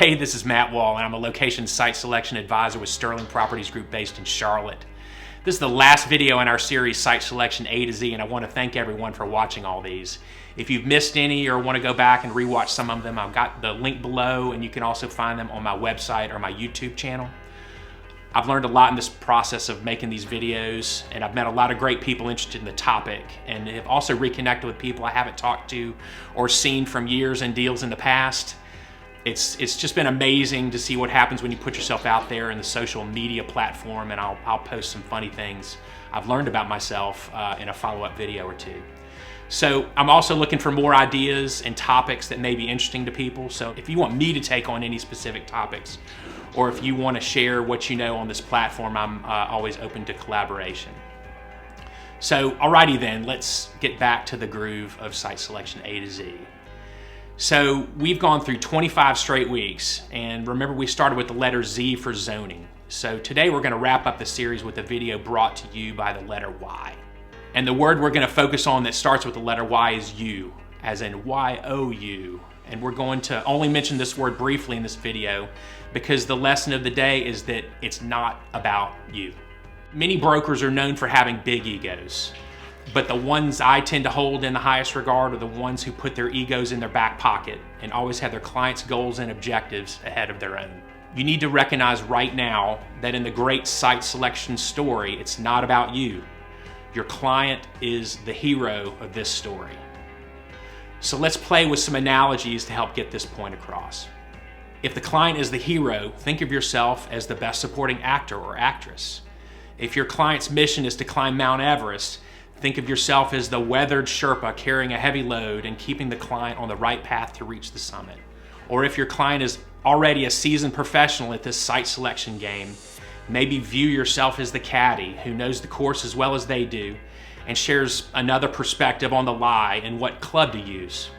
Hey, this is Matt Wall, and I'm a location site selection advisor with Sterling Properties Group based in Charlotte. This is the last video in our series, Site Selection A to Z, and I want to thank everyone for watching all these. If you've missed any or want to go back and rewatch some of them, I've got the link below, and you can also find them on my website or my YouTube channel. I've learned a lot in this process of making these videos, and I've met a lot of great people interested in the topic, and have also reconnected with people I haven't talked to or seen from years and deals in the past. It's just been amazing to see what happens when you put yourself out there in the social media platform, and I'll post some funny things I've learned about myself in a follow-up video or two. So I'm also looking for more ideas and topics that may be interesting to people. So if you want me to take on any specific topics, or if you want to share what you know on this platform, I'm always open to collaboration. So alrighty then, let's get back to the groove of site selection A to Z. So we've gone through 25 straight weeks, and remember we started with the letter Z for zoning. So today we're going to wrap up the series with a video brought to you by the letter Y. And the word we're going to focus on that starts with the letter Y is you, as in Y-O-U. And we're going to only mention this word briefly in this video because the lesson of the day is that it's not about you. Many brokers are known for having big egos, but the ones I tend to hold in the highest regard are the ones who put their egos in their back pocket and always have their clients' goals and objectives ahead of their own. You need to recognize right now that in the great site selection story, it's not about you. Your client is the hero of this story. So let's play with some analogies to help get this point across. If the client is the hero, think of yourself as the best supporting actor or actress. If your client's mission is to climb Mount Everest, think of yourself as the weathered Sherpa carrying a heavy load and keeping the client on the right path to reach the summit. Or if your client is already a seasoned professional at this site selection game, maybe view yourself as the caddy who knows the course as well as they do and shares another perspective on the lie and what club to use.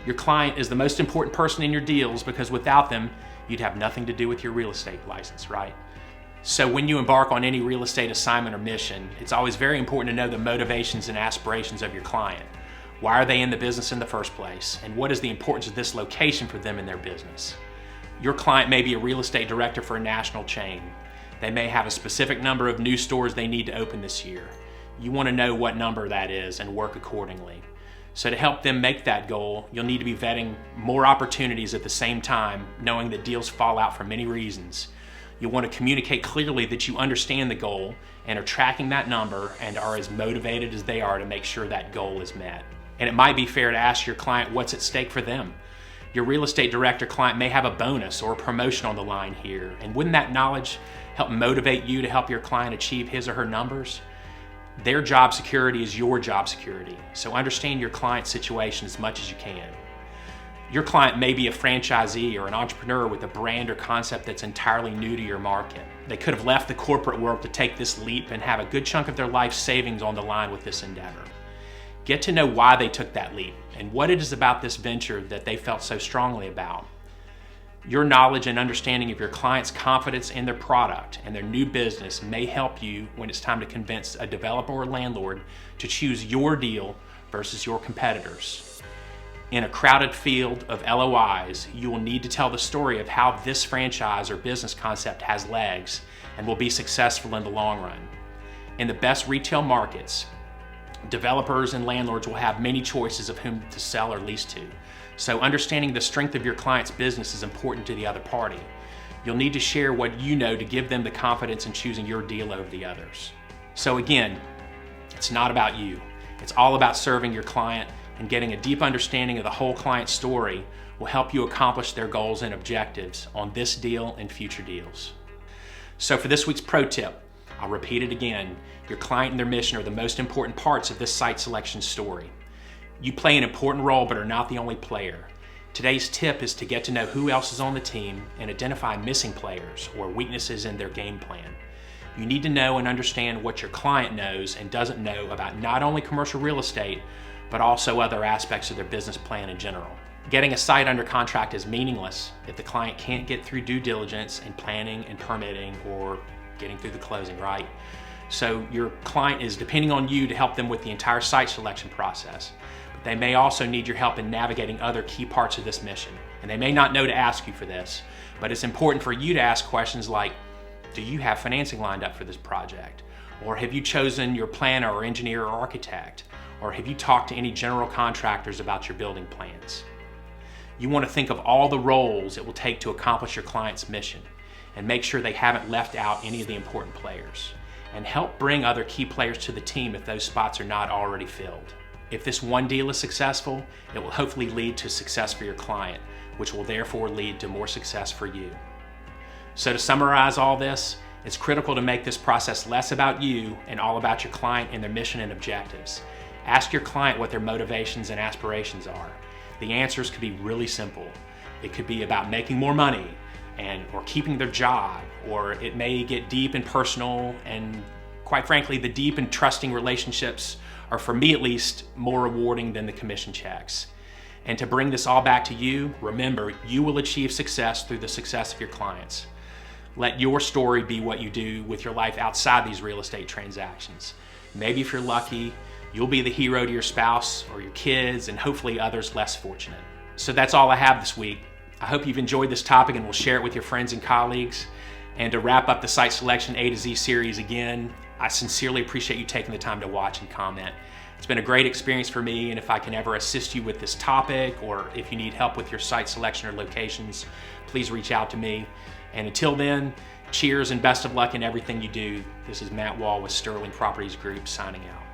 Your client is the most important person in your deals because without them, you'd have nothing to do with your real estate license, right? So when you embark on any real estate assignment or mission, it's always very important to know the motivations and aspirations of your client. Why are they in the business in the first place? And what is the importance of this location for them in their business? Your client may be a real estate director for a national chain. They may have a specific number of new stores they need to open this year. You want to know what number that is and work accordingly. So to help them make that goal, you'll need to be vetting more opportunities at the same time, knowing that deals fall out for many reasons. You'll want to communicate clearly that you understand the goal and are tracking that number and are as motivated as they are to make sure that goal is met. And it might be fair to ask your client what's at stake for them. Your real estate director client may have a bonus or a promotion on the line here, and wouldn't that knowledge help motivate you to help your client achieve his or her numbers? Their job security is your job security, so understand your client's situation as much as you can. Your client may be a franchisee or an entrepreneur with a brand or concept that's entirely new to your market. They could have left the corporate world to take this leap and have a good chunk of their life savings on the line with this endeavor. Get to know why they took that leap and what it is about this venture that they felt so strongly about. Your knowledge and understanding of your client's confidence in their product and their new business may help you when it's time to convince a developer or landlord to choose your deal versus your competitors. In a crowded field of LOIs, you will need to tell the story of how this franchise or business concept has legs and will be successful in the long run. In the best retail markets, developers and landlords will have many choices of whom to sell or lease to. So understanding the strength of your client's business is important to the other party. You'll need to share what you know to give them the confidence in choosing your deal over the others. So again, it's not about you. It's all about serving your client, and getting a deep understanding of the whole client story will help you accomplish their goals and objectives on this deal and future deals. So for this week's pro tip, I'll repeat it again. Your client and their mission are the most important parts of this site selection story. You play an important role, but are not the only player. Today's tip is to get to know who else is on the team and identify missing players or weaknesses in their game plan. You need to know and understand what your client knows and doesn't know about not only commercial real estate, but also other aspects of their business plan in general. Getting a site under contract is meaningless if the client can't get through due diligence and planning and permitting or getting through the closing, right? So your client is depending on you to help them with the entire site selection process. but they may also need your help in navigating other key parts of this mission. And they may not know to ask you for this, but it's important for you to ask questions like, do you have financing lined up for this project? Or have you chosen your planner or engineer or architect? Or have you talked to any general contractors about your building plans? You want to think of all the roles it will take to accomplish your client's mission and make sure they haven't left out any of the important players. And help bring other key players to the team if those spots are not already filled. If this one deal is successful, it will hopefully lead to success for your client, which will therefore lead to more success for you. So to summarize all this, it's critical to make this process less about you and all about your client and their mission and objectives. Ask your client what their motivations and aspirations are. The answers could be really simple. It could be about making more money or keeping their job, or it may get deep and personal, and quite frankly, the deep and trusting relationships are, for me at least, more rewarding than the commission checks. And to bring this all back to you, remember, you will achieve success through the success of your clients. Let your story be what you do with your life outside these real estate transactions. Maybe if you're lucky, you'll be the hero to your spouse or your kids and hopefully others less fortunate. So that's all I have this week. I hope you've enjoyed this topic and will share it with your friends and colleagues. And to wrap up the Site Selection A to Z series again, I sincerely appreciate you taking the time to watch and comment. It's been a great experience for me, and if I can ever assist you with this topic, or if you need help with your site selection or locations, please reach out to me. And until then, cheers and best of luck in everything you do. This is Matt Wall with Sterling Properties Group signing out.